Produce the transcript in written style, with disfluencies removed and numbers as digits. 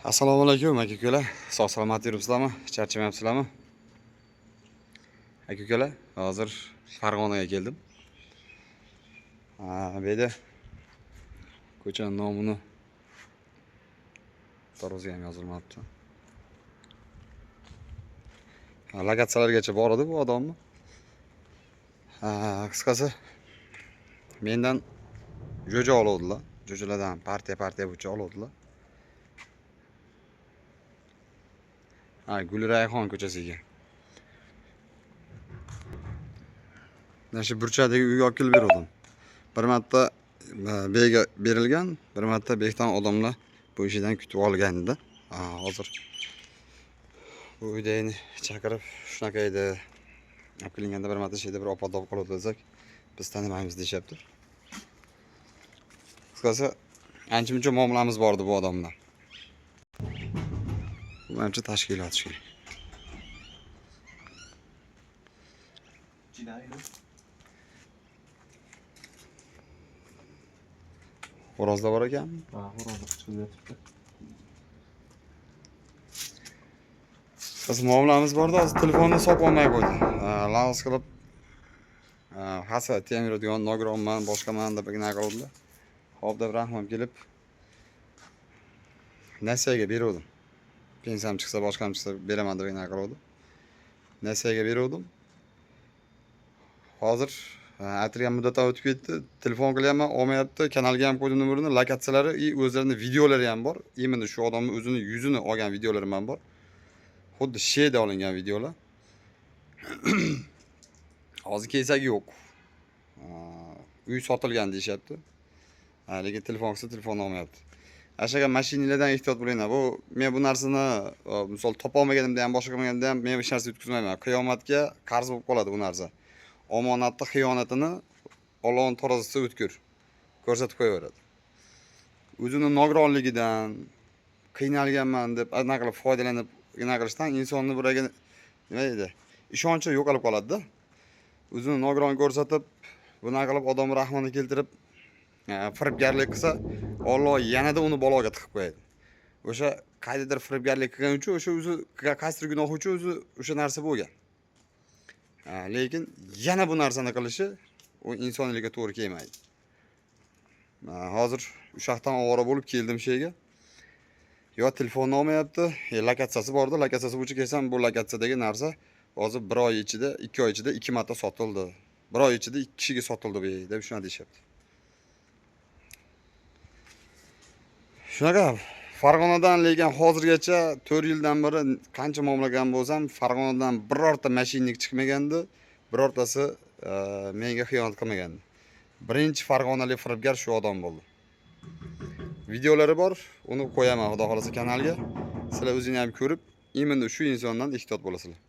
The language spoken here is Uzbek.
Assalomu alaykum aka-ukalar. Sog' salomat yuribsizlarmi? Charchamayapsizlarmi? Aka-ukalar, hozir Farg'onaga keldim. Bu yerda ko'chaning nomini tarozga ham yozilmabdi. Lokatsiyalargacha bor edi bu odamni. Qisqasi mendan jo'ja oluvdilar. Jo'jalardan partiya bo'yicha oluvdilar. Gulrayhon ko'chasiga. Mana shu burchadagi uyga olib kelib berdim. Bir marta bega berilgan, bir marta bekdan odamlar bu ishidan kutib olganda, hozir bu uydagini chaqirib shunaqa edi. Olib kelganda bir marta şeyda bir opa topib qolib desak, biz tanimaymiz deyapti. Qisqasi, ancha-muncha muomalamiz bor edi bu odamlar. Bu menimcha tashkilot ishi. Xo'rozlar bor ekan? Xo'rozlar chiqib yotibdi. Biz muomalamiz borda, hozir telefonni sotib olmay qo'ydi. Lavz qilib hasa temir degan nogironman, boshqaman deb igna qildilar. Xo'p deb rahmim kelib nasiyaga berdim. Pensiyam chiqsa, boshqam chiqsa beraman deb igna qildi. Nasiyaga berdim. Hozir atirgan muddatdan o'tib ketdi. Telefon qilyapman, olmayapti. Kanalga ham qo'ydim numerini, lokatsiyalari va o'zlarining videolari ham bor. Imini shu odamning o'zini yuzini olgan videolarim ham bor. Xuddi sheda olingan videolar. Hozir kelsak yo'q. Uy sotilgan deyapti. Lekin telefon qilsa telefon olmayapti. Ashaga mashinalardan ehtiyot bo'linglar. Bu men bu narsani misol topa olmaganimda ham, boshqa qilmaganimda ham men hech narsa yutkazmayman. Qiyomatga qarz bo'lib qoladi bu narsa. Omonatni xiyonatini Allohning tarozisida o'tkir ko'rsatib qo'yaveradi. O'zining nogironligidan qiynalganman deb anaqa qilib foydalanib nima qilishdan insonni buraga nima deydi? Ishonchi yo'qolib qoladi-da. O'zini nogiron ko'rsatib, buni qilib odam rahmini keltirib, firibgarlik qilsa, Alloh yanada uni baloga tiqib qo'yadi. O'sha qaydadir firibgarlik qilgan uchun, o'sha o'zi qaysidir gunoh uchun o'zi o'sha narsa bo'lgan. Lekin yana bu narsani qilishi u insoniylikka to'g'ri kelmaydi. Hozir ushaqdan ovora bo'lib keldim sheyga. Yo telefonni olmayapti, lokatsiyasi bordi. Lokatsiyasi bo'yicha kelsam, bu lokatsiyadagi narsa hozir 1 oy ichida, 2 oy ichida 2 marta sotildi. 1 oy ichida 2 kishiga sotildi bu yerda deb shuna deyapti. Shunaqa Farg'onadan lekin hozirgacha 4 yildan beri qancha muomalagan bo'lsam, Farg'onadan birorta mashinnik chiqmagandi, birortasi menga xiyonat qilmagandi. Birinchi farg'onalik firibgar shu odam bo'ldi. Videolari bor, uni qo'yaman xudo xolasa kanalga. Sizlar o'zingiz ham ko'rib, imindi shu insondan ehtiyot bo'lasizlar.